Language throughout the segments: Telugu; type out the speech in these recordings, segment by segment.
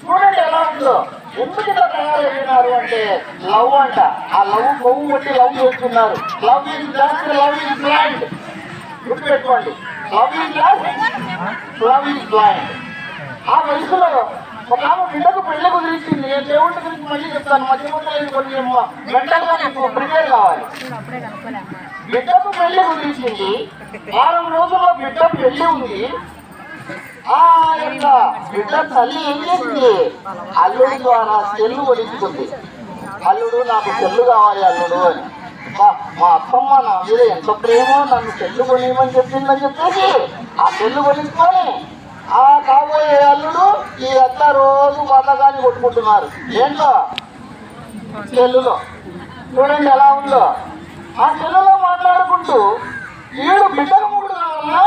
చూడండి ఎలా ఉందో. ఎందుకు ఇలా తయారైపోయినారు అంటే లవ్ అంట. ఆ లవ్ కొవ్వు కొట్టి లవ్ చేస్తున్నారు. Love is just, love is blind. గుర్తుపెట్టుకోండి, love is just, love is blind. ఆ వయసులో ఒక ఆమె బిడ్డకు పెళ్లి కుదిరించింది. నేను దేవుడి గురించి మళ్ళీ చెప్తాను, మధ్య మధ్యలో కొన్ని వెంటనే మీకు ప్రిపేర్ కావాలి. బిడ్డకు పెళ్లి కుదిరించింది. 4 రోజుల్లో బిడ్డ పెళ్లి ఉంది. ఆ యొక్క బిడ్డ తల్లి ఏం చేసింది? అల్లుడి ద్వారా సెల్లు కొనిస్తుంది. అల్లుడు, నాకు సెల్లు కావాలి అల్లుడు అని. మా అత్తమ్మ నా మీద ఎంత ప్రేమో, నన్ను సెల్లు కొనియమని చెప్పిందని చెప్పేసి ఆ సెల్లు కొనిసుకొని ఆ కాబోయే అల్లుడు ఈ అంతా రోజు బతకాన్ని కొట్టుకుంటున్నారు. ఏంటో సెల్లులో. చూడండి ఎలా ఉందో. ఆ సెల్లులో మాట్లాడుకుంటూ ఈడు బిడ్డకు మూడు కావాలన్నా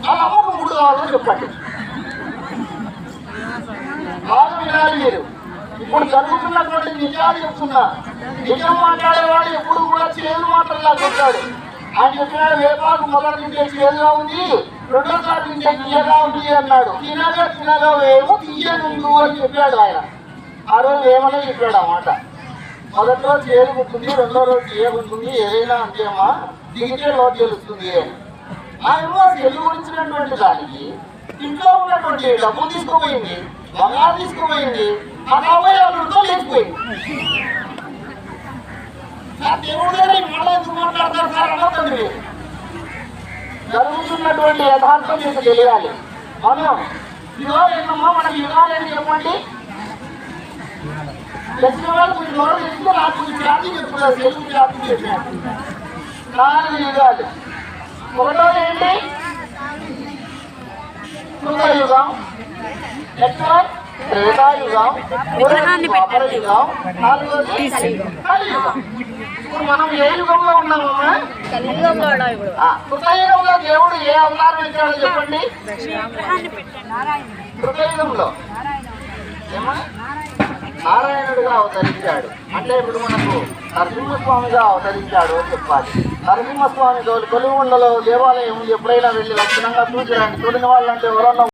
వాళ్ళ అమ్మకు మూడు కావాలని చెప్పండి. బాగా వినాలి మీరు. ఇప్పుడు జరుగుతున్నటువంటి నిజాలు చెప్తున్నా. నిజం మాట్లాడేవాడు ఎప్పుడు కూడా చేదు మాత్రలా చెప్తాడు. ఆయన చెప్పినాడు, వేపాకు మొదటి నుంచే చేదుగా ఉంది, రెండోసారి నుంచే తీయగా ఉంది అన్నాడు. తినగా తినగా వేము తీయనుండు అని చెప్పాడు ఆయన. ఆ రోజు ఏమన్నా చెప్పాడు అన్నమాట. మొదటి రోజు చేదు గుర్తుంది, రెండో రోజు తీయగుంటుంది, ఏదైనా అంతేమా దిగితే లోటు తెలుస్తుంది అని. ఆయన చెల్లు గురించినటువంటి దానికి ఇంట్లో ఉన్నటువంటి డబ్బు తీసుకుపోయింది, బంగారు తీసుకుపోయింది, ఆ కాబోయే వాళ్ళతో లేచిపోయింది. దేవుడు మాట్లాడతారు సార్ అన్నదండి. జరుగుతున్నటువంటి యథార్థం మీకు తెలియాలి. మనం యుగాలు ఏంటమ్మా, మనకి యుగాలు ఏంటి చెప్పండి. తెలిసిన వాళ్ళు మీరు నోరు తెలిస్తే నాకు జాతి చెప్తున్నారు, తెలుగు జాతి చెప్పారు. 4 యుగాలు. ఒకటో ఏంటి? కృతయుగం, త్రేతాయుగం, ద్వాపరయుగం, 4వది కలియుగం. ఇప్పుడు మనం ఏ యుగంలో ఉన్నామమ్మా? కృతయుగంలో దేవుడు ఏ అవతారం ఇచ్చాడో చెప్పండి. కృతయుగంలో నారాయణుడిగా అవతరించాడు. అంటే ఇప్పుడు మనకు నరసింహస్వామిగా అవతరించాడు అని చెప్పాలి. నరసింహస్వామి కొలువుండలో దేవాలయం ఎప్పుడైనా వెళ్ళి లక్షణంగా చూసిరండి. చూడని వాళ్ళంటే ఎవరన్నా